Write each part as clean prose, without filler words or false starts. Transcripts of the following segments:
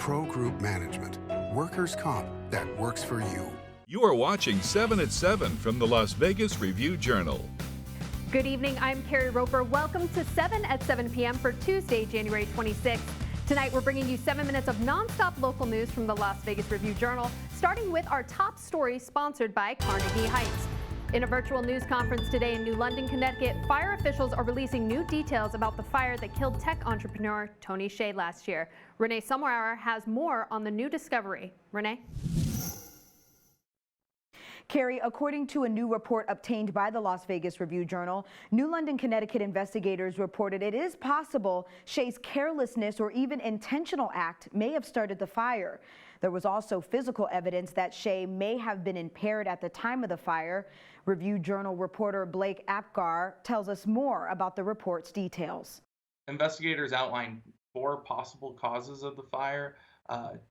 Pro Group Management. Workers' comp that works for you. You are watching 7 at 7 from the Las Vegas Review-Journal. Good evening, I'm Carrie Roper. Welcome to 7 at 7 p.m. for Tuesday, January 26th. Tonight, we're bringing you 7 minutes of nonstop local news from the Las Vegas Review-Journal, starting with our top story sponsored by Carnegie Heights. In a virtual news conference today in New London, Connecticut, fire officials are releasing new details about the fire that killed tech entrepreneur Tony Hsieh last year. Renee Summerauer has more on the new discovery. Renee? Carrie, according to a new report obtained by the Las Vegas Review-Journal, New London, Connecticut investigators reported it is possible Shea's carelessness or even intentional act may have started the fire. There was also physical evidence that Shea may have been impaired at the time of the fire. Review-Journal reporter Blake Apgar tells us more about the report's details. Investigators outlined 4 possible causes of the fire.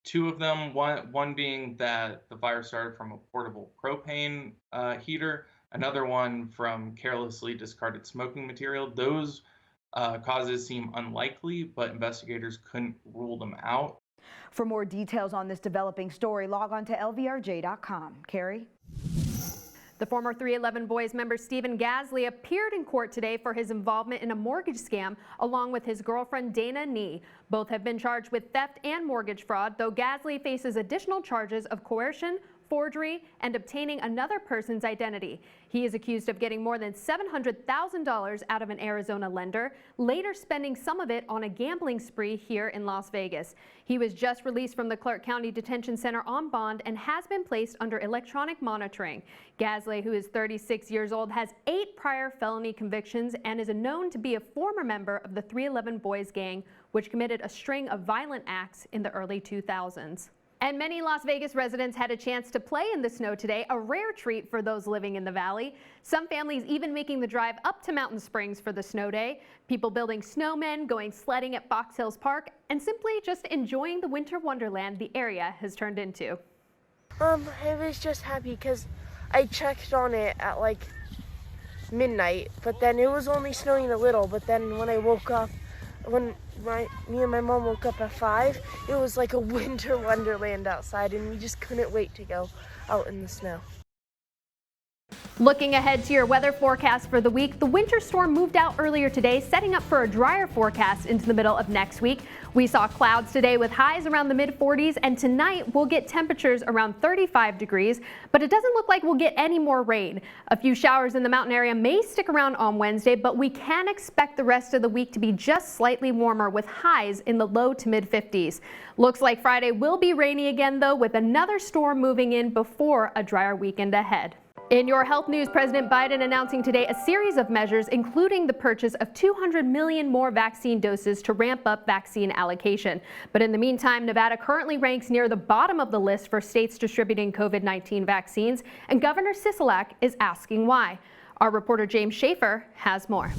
2 of them, one being that the fire started from a portable propane heater, another one from carelessly discarded smoking material. Those causes seem unlikely, but investigators couldn't rule them out. For more details on this developing story, log on to lvrj.com. Carrie? The former 311 Boyz member Stephen Gasley appeared in court today for his involvement in a mortgage scam along with his girlfriend Dana Nee. Both have been charged with theft and mortgage fraud, though Gasley faces additional charges of coercion, forgery, and obtaining another person's identity. He is accused of getting more than $700,000 out of an Arizona lender, later spending some of it on a gambling spree here in Las Vegas. He was just released from the Clark County Detention Center on bond and has been placed under electronic monitoring. Gasley, who is 36 years old, has 8 prior felony convictions and is known to be a former member of the 311 Boyz gang, which committed a string of violent acts in the early 2000s. And many Las Vegas residents had a chance to play in the snow today, a rare treat for those living in the valley. Some families even making the drive up to Mountain Springs for the snow day. People building snowmen, going sledding at Fox Hills Park, and simply just enjoying the winter wonderland the area has turned into. I was just happy because I checked on it at like midnight, but then it was only snowing a little. But then when I woke up, when me and my mom woke up at 5, it was like a winter wonderland outside, and we just couldn't wait to go out in the snow. Looking ahead to your weather forecast for the week, the winter storm moved out earlier today, setting up for a drier forecast into the middle of next week. We saw clouds today with highs around the mid-40s, and tonight we'll get temperatures around 35 degrees, but it doesn't look like we'll get any more rain. A few showers in the mountain area may stick around on Wednesday, but we can expect the rest of the week to be just slightly warmer with highs in the low to mid-50s. Looks like Friday will be rainy again, though, with another storm moving in before a drier weekend ahead. In your health news, President Biden announcing today a series of measures, including the purchase of 200 million more vaccine doses to ramp up vaccine allocation. But in the meantime, Nevada currently ranks near the bottom of the list for states distributing COVID-19 vaccines, and Governor Sisolak is asking why. Our reporter James Schaefer has more.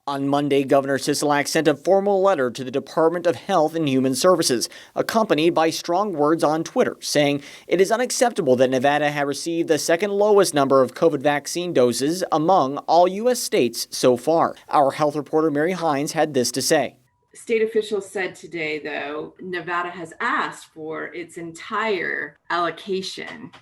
On Monday, Governor Sisolak sent a formal letter to the Department of Health and Human Services, accompanied by strong words on Twitter, saying it is unacceptable that Nevada had received the second lowest number of COVID vaccine doses among all U.S. states so far. Our health reporter Mary Hines had this to say. State officials said today, though, Nevada has asked for its entire allocation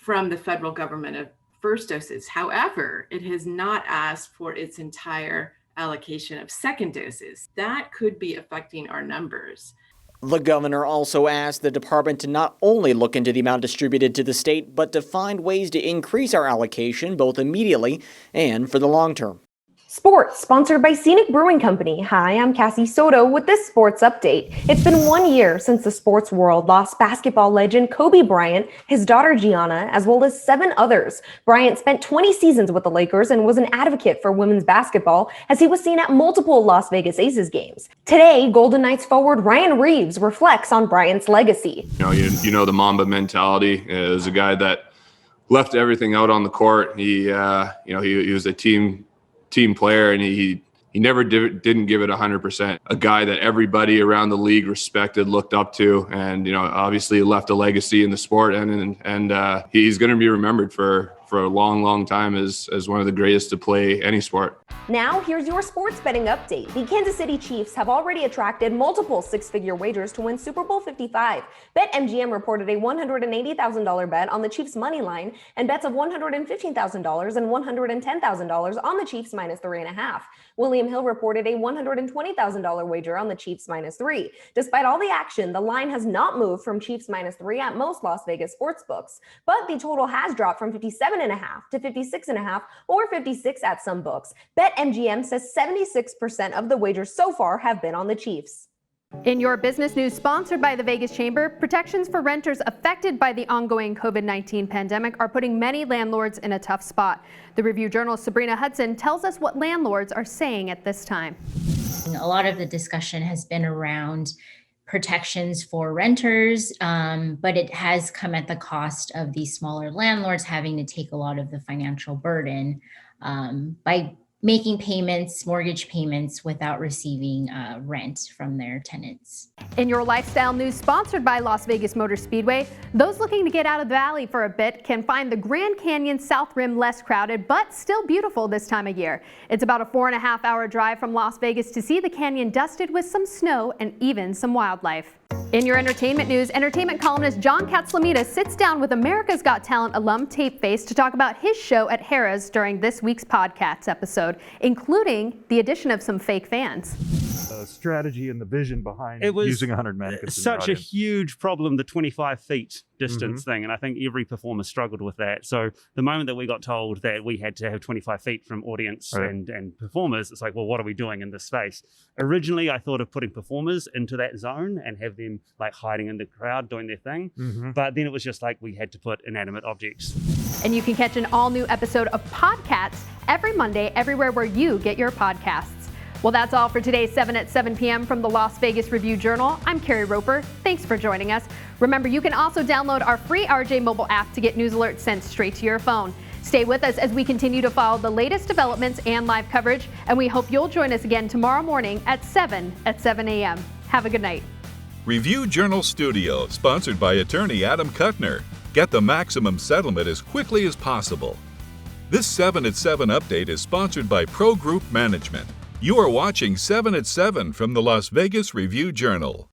from the federal government of first doses. However, it has not asked for its entire allocation of second doses. That could be affecting our numbers. The governor also asked the department to not only look into the amount distributed to the state, but to find ways to increase our allocation both immediately and for the long term. Sports, sponsored by Scenic Brewing Company. Hi, I'm Cassie Soto with this sports update. It's been 1 year since the sports world lost basketball legend Kobe Bryant, his daughter Gianna, as well as 7 others. Bryant spent 20 seasons with the Lakers and was an advocate for women's basketball, as he was seen at multiple Las Vegas Aces games. Today, Golden Knights forward Ryan Reeves reflects on Bryant's legacy. You know the Mamba mentality is a guy that left everything out on the court. He was a team player, and he never didn't give it 100%. A guy that everybody around the league respected, looked up to, and obviously left a legacy in the sport, and he's going to be remembered for for a long, long time as one of the greatest to play any sport. Now, here's your sports betting update. The Kansas City Chiefs have already attracted multiple six-figure wagers to win Super Bowl 55. BetMGM reported a $180,000 bet on the Chiefs' money line and bets of $115,000 and $110,000 on the Chiefs minus 3.5. William Hill reported a $120,000 wager on the Chiefs minus 3. Despite all the action, the line has not moved from Chiefs minus 3 at most Las Vegas sportsbooks, but the total has dropped from 57.5 to 56.5 or 56 at some books. BetMGM says 76% of the wagers so far have been on the Chiefs. In your business news, sponsored by the Vegas Chamber, protections for renters affected by the ongoing COVID-19 pandemic are putting many landlords in a tough spot. The Review-Journal's Sabrina Hudson tells us what landlords are saying at this time. A lot of the discussion has been around protections for renters, but it has come at the cost of these smaller landlords having to take a lot of the financial burden by making payments, mortgage payments, without receiving rent from their tenants. In your lifestyle news, sponsored by Las Vegas Motor Speedway, those looking to get out of the valley for a bit can find the Grand Canyon South Rim less crowded, but still beautiful this time of year. It's about a 4.5-hour drive from Las Vegas to see the canyon dusted with some snow and even some wildlife. In your entertainment news, entertainment columnist John Katzlamita sits down with America's Got Talent alum Tapeface to talk about his show at Harrah's during this week's podcast episode, including the addition of some fake fans. Strategy and the vision behind using 100 mannequins. Such a huge problem, the 25 feet distance thing, and I think every performer struggled with that. So the moment that we got told that we had to have 25 feet from audience and performers, it's like, well, what are we doing in this space? Originally, I thought of putting performers into that zone and have them like hiding in the crowd doing their thing, but then it was just like we had to put inanimate objects. And you can catch an all-new episode of Podcats every Monday, everywhere where you get your podcasts. Well, that's all for today's 7 at 7 p.m. from the Las Vegas Review-Journal. I'm Carrie Roper. Thanks for joining us. Remember, you can also download our free RJ mobile app to get news alerts sent straight to your phone. Stay with us as we continue to follow the latest developments and live coverage, and we hope you'll join us again tomorrow morning at 7 a.m. Have a good night. Review-Journal Studio, sponsored by attorney Adam Kuttner. Get the maximum settlement as quickly as possible. This 7 at 7 update is sponsored by Pro Group Management. You are watching 7 at 7 from the Las Vegas Review-Journal.